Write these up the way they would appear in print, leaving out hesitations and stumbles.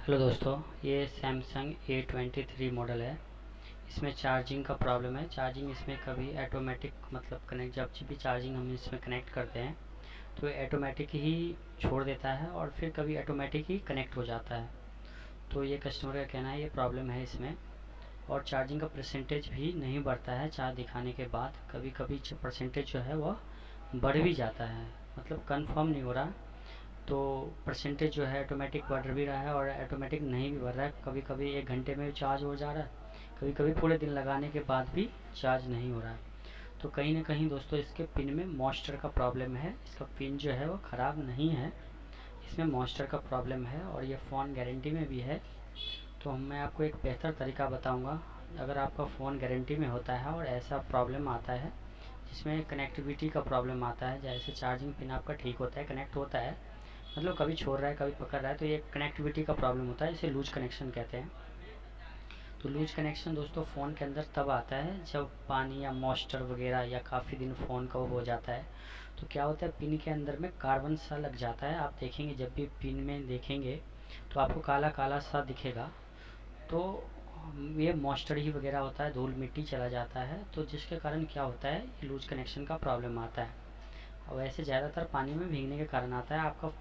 Hello दोस्तों, ये Samsung A23 model है। इसमें चार्जिंग का प्रॉब्लम है। चार्जिंग इसमें कभी ऑटोमेटिक मतलब कनेक्ट जब भी चार्जिंग हम इसमें कनेक्ट करते हैं तो ये ऑटोमेटिक ही छोड़ देता है और फिर कभी ऑटोमेटिक ही कनेक्ट हो जाता है। तो ये कस्टमर का कहना है ये प्रॉब्लम है इसमें। और चार्जिंग का परसेंटेज भी नहीं बढ़ता है चार्ज दिखाने के बाद। कभी कभी परसेंटेज जो है वह बढ़ भी जाता है, मतलब कंफर्म नहीं हो रहा। तो परसेंटेज जो है ऑटोमेटिक बढ़ भी रहा है और ऑटोमेटिक नहीं भी बढ़ रहा है। कभी कभी 1 घंटे में चार्ज हो जा रहा है, कभी कभी पूरे दिन लगाने के बाद भी चार्ज नहीं हो रहा है। तो कहीं ना कहीं दोस्तों इसके पिन में मॉइस्चर का प्रॉब्लम है। इसका पिन जो है वो ख़राब नहीं है, इसमें मॉइस्चर का प्रॉब्लम है और ये फ़ोन गारंटी में भी है। तो मैं आपको एक बेहतर तरीका बताऊंगा। अगर आपका फ़ोन गारंटी में होता है और ऐसा प्रॉब्लम आता है जिसमें कनेक्टिविटी का प्रॉब्लम आता है, जैसे चार्जिंग पिन आपका ठीक होता है, कनेक्ट होता है, मतलब कभी छोड़ रहा है कभी पकड़ रहा है, तो ये कनेक्टिविटी का प्रॉब्लम होता है, इसे लूज कनेक्शन कहते हैं। तो लूज कनेक्शन दोस्तों फ़ोन के अंदर तब आता है जब पानी या मॉइस्चर वगैरह या काफ़ी दिन फ़ोन का हो जाता है। तो क्या होता है, पिन के अंदर में कार्बन सा लग जाता है। आप देखेंगे जब भी पिन में देखेंगे तो आपको काला काला सा दिखेगा। तो ये मॉइस्चर ही वगैरह होता है, धूल मिट्टी चला जाता है, तो जिसके कारण क्या होता है ये लूज कनेक्शन का प्रॉब्लम आता है। और वैसे ज़्यादातर पानी में भीगने के कारण आता है। आपका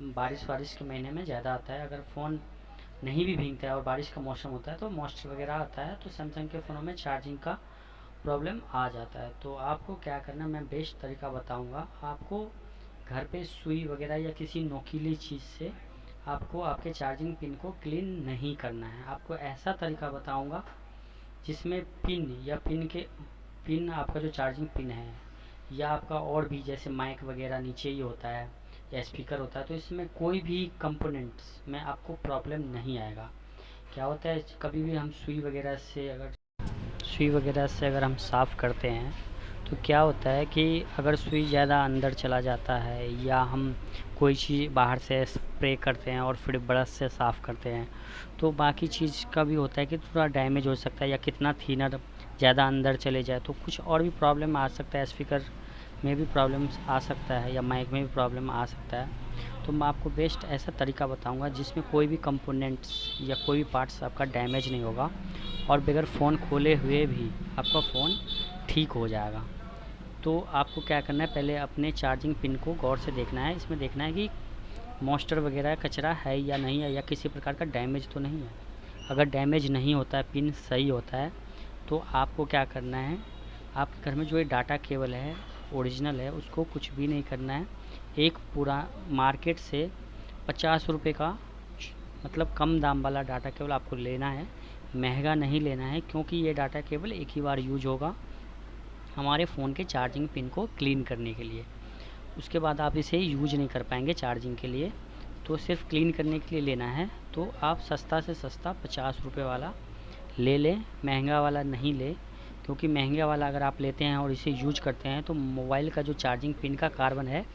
बारिश वारिश के महीने में ज़्यादा आता है। अगर फ़ोन नहीं भी भीगता है और बारिश का मौसम होता है तो मॉइस्चर वगैरह आता है, तो सैमसंग के फ़ोनों में चार्जिंग का प्रॉब्लम आ जाता है। तो आपको क्या करना, मैं बेस्ट तरीका बताऊंगा आपको। घर पे सुई वगैरह या किसी नोकीली चीज़ से आपको आपके चार्जिंग पिन को क्लीन नहीं करना है। आपको ऐसा तरीका बताऊंगा जिसमें पिन या पिन आपका जो चार्जिंग पिन है या आपका और भी जैसे माइक वगैरह नीचे ही होता है या स्पीकर होता है, तो इसमें कोई भी कंपोनेंट्स में आपको प्रॉब्लम नहीं आएगा। क्या होता है, कभी भी हम सुई वगैरह से अगर हम साफ़ करते हैं तो क्या होता है कि अगर सुई ज़्यादा अंदर चला जाता है या हम कोई चीज़ बाहर से स्प्रे करते हैं और फिर ब्रश से साफ़ करते हैं तो बाकी चीज़ का भी होता है कि थोड़ा डैमेज हो सकता है या कितना थिनर ज़्यादा अंदर चले जाए तो कुछ और भी प्रॉब्लम आ सकता है। स्पीकर में भी प्रॉब्लम आ सकता है या माइक में भी प्रॉब्लम आ सकता है। तो मैं आपको बेस्ट ऐसा तरीका बताऊंगा जिसमें कोई भी कंपोनेंट्स या कोई भी पार्ट्स आपका डैमेज नहीं होगा और बगैर फ़ोन खोले हुए भी आपका फ़ोन ठीक हो जाएगा। तो आपको क्या करना है, पहले अपने चार्जिंग पिन को गौर से देखना है। इसमें देखना है कि मॉइस्चर वगैरह कचरा है या नहीं है या किसी प्रकार का डैमेज तो नहीं है। अगर डैमेज नहीं होता है, पिन सही होता है, तो आपको क्या करना है, आपके घर में जो ये डाटा केबल है ओरिजिनल है उसको कुछ भी नहीं करना है। एक पूरा मार्केट से 50 रुपये का मतलब कम दाम वाला डाटा केबल आपको लेना है। महंगा नहीं लेना है क्योंकि ये डाटा केबल एक ही बार यूज होगा हमारे फ़ोन के चार्जिंग पिन को क्लीन करने के लिए। उसके बाद आप इसे यूज नहीं कर पाएंगे चार्जिंग के लिए। तो सिर्फ क्लीन करने के लिए लेना है। तो आप सस्ता से सस्ता 50 रुपये वाला ले लें, महंगा वाला नहीं ले, क्योंकि महंगा वाला अगर आप लेते हैं और इसे यूज करते हैं तो मोबाइल का जो चार्जिंग पिन का कार्बन है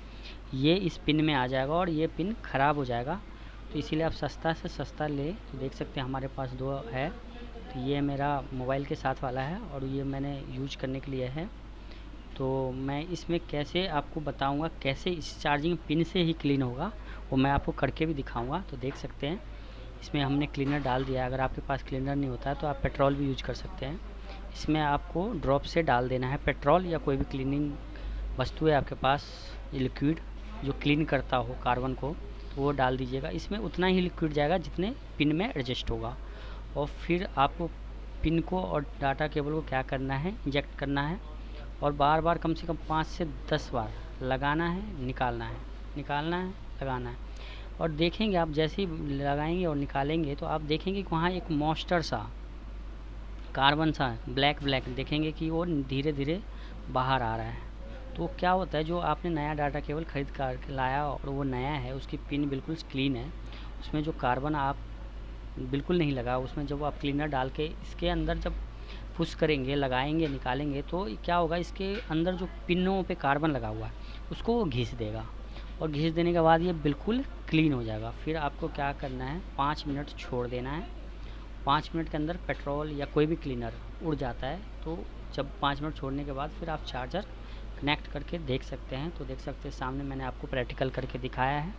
ये इस पिन में आ जाएगा और ये पिन ख़राब हो जाएगा। तो इसीलिए आप सस्ता से सस्ता ले। तो देख सकते हैं हमारे पास दो है, तो ये मेरा मोबाइल के साथ वाला है और ये मैंने यूज करने के लिए है। तो मैं इसमें कैसे आपको बताऊंगा कैसे इस चार्जिंग पिन से ही क्लीन होगा, वो मैं आपको करके भी दिखाऊंगा। तो देख सकते हैं इसमें हमने क्लीनर डाल दिया है। अगर आपके पास क्लीनर नहीं होता है तो आप पेट्रोल भी यूज कर सकते हैं। इसमें आपको ड्रॉप से डाल देना है पेट्रोल या कोई भी क्लीनिंग वस्तु है आपके पास लिक्विड जो क्लीन करता हो कार्बन को, तो वो डाल दीजिएगा। इसमें उतना ही लिक्विड जाएगा जितने पिन में एडजस्ट होगा। और फिर आपको पिन को और डाटा केबल को क्या करना है, इंजेक्ट करना है और बार बार कम से कम 5 से 10 बार लगाना है, निकालना है, निकालना है, लगाना है। और देखेंगे आप जैसे ही लगाएंगे और निकालेंगे तो आप देखेंगे कि वहाँ एक मॉइस्चर सा कार्बन सा ब्लैक ब्लैक देखेंगे कि वो धीरे धीरे बाहर आ रहा है। तो क्या होता है, जो आपने नया डाटा केबल ख़रीद कर लाया और वो नया है उसकी पिन बिल्कुल क्लीन है, उसमें जो कार्बन आप बिल्कुल नहीं लगा, उसमें जब आप क्लीनर डाल के इसके अंदर जब पुश करेंगे, लगाएंगे, निकालेंगे तो क्या होगा, इसके अंदर जो पिनों पे कार्बन लगा हुआ है उसको वो घिस देगा और घिस देने के बाद ये बिल्कुल क्लीन हो जाएगा। फिर आपको क्या करना है, 5 मिनट छोड़ देना है। 5 मिनट के अंदर पेट्रोल या कोई भी क्लीनर उड़ जाता है। तो जब 5 मिनट छोड़ने के बाद फिर आप चार्जर कनेक्ट करके देख सकते हैं। तो देख सकते हैं सामने मैंने आपको प्रैक्टिकल करके दिखाया है।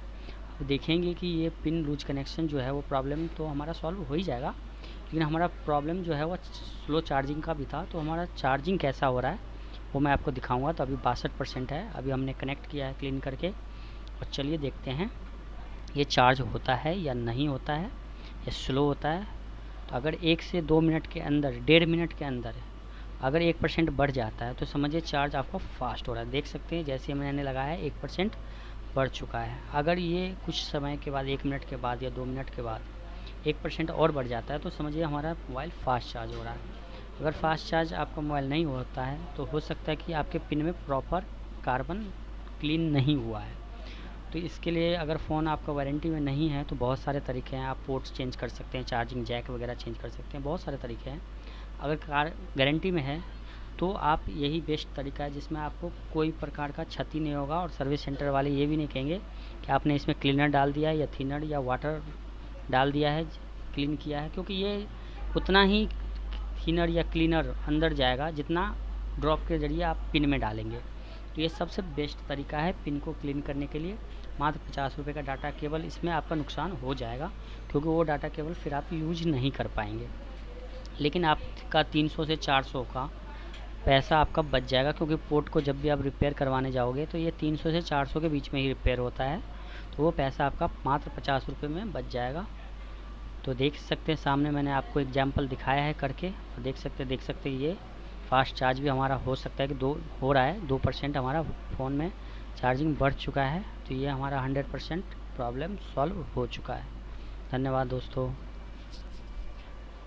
देखेंगे कि ये पिन लूज कनेक्शन जो है वो प्रॉब्लम तो हमारा सॉल्व हो ही जाएगा, लेकिन हमारा प्रॉब्लम जो है वो स्लो चार्जिंग का भी था। तो हमारा चार्जिंग कैसा हो रहा है वो मैं आपको दिखाऊंगा। तो अभी 62% है, अभी हमने कनेक्ट किया है क्लीन करके, और चलिए देखते हैं ये चार्ज होता है या नहीं होता है, या स्लो होता है। तो अगर 1 से 2 मिनट के अंदर, 1.5 मिनट के अंदर अगर 1% बढ़ जाता है तो समझिए चार्ज आपका फास्ट हो रहा है। देख सकते हैं जैसे मैंने लगाया है 1% बढ़ चुका है। अगर ये कुछ समय के बाद, 1 मिनट के बाद या 2 मिनट के बाद 1% और बढ़ जाता है तो समझिए हमारा मोबाइल फास्ट चार्ज हो रहा है। अगर फास्ट चार्ज आपका मोबाइल नहीं होता है तो हो सकता है कि आपके पिन में प्रॉपर कार्बन क्लीन नहीं हुआ है। तो इसके लिए अगर फ़ोन आपका वारंटी में नहीं है तो बहुत सारे तरीके हैं, आप पोर्ट्स चेंज कर सकते हैं, चार्जिंग जैक वगैरह चेंज कर सकते हैं, बहुत सारे तरीके हैं। अगर गारंटी में है तो आप यही बेस्ट तरीका है जिसमें आपको कोई प्रकार का क्षति नहीं होगा, और सर्विस सेंटर वाले ये भी नहीं कहेंगे कि आपने इसमें क्लीनर डाल दिया है या थिनर या वाटर डाल दिया है, क्लीन किया है, क्योंकि ये उतना ही थिनर या क्लीनर अंदर जाएगा जितना ड्रॉप के ज़रिए आप पिन में डालेंगे। तो ये सबसे बेस्ट तरीका है पिन को क्लीन करने के लिए। मात्र 50 रुपये का डाटा केबल इसमें आपका नुकसान हो जाएगा, क्योंकि वो डाटा केबल फिर आप यूज नहीं कर पाएंगे, लेकिन आपका 300 से 400 का पैसा आपका बच जाएगा, क्योंकि पोर्ट को जब भी आप रिपेयर करवाने जाओगे तो ये 300 से 400 के बीच में ही रिपेयर होता है। तो वो पैसा आपका मात्र 50 रुपये में बच जाएगा। तो देख सकते हैं सामने मैंने आपको एग्जाम्पल दिखाया है करके, और देख सकते हैं ये फास्ट चार्ज भी हमारा हो सकता है कि हो रहा है 2% हमारा फ़ोन में चार्जिंग बढ़ चुका है। तो ये हमारा 100% प्रॉब्लम सॉल्व हो चुका है। धन्यवाद दोस्तों।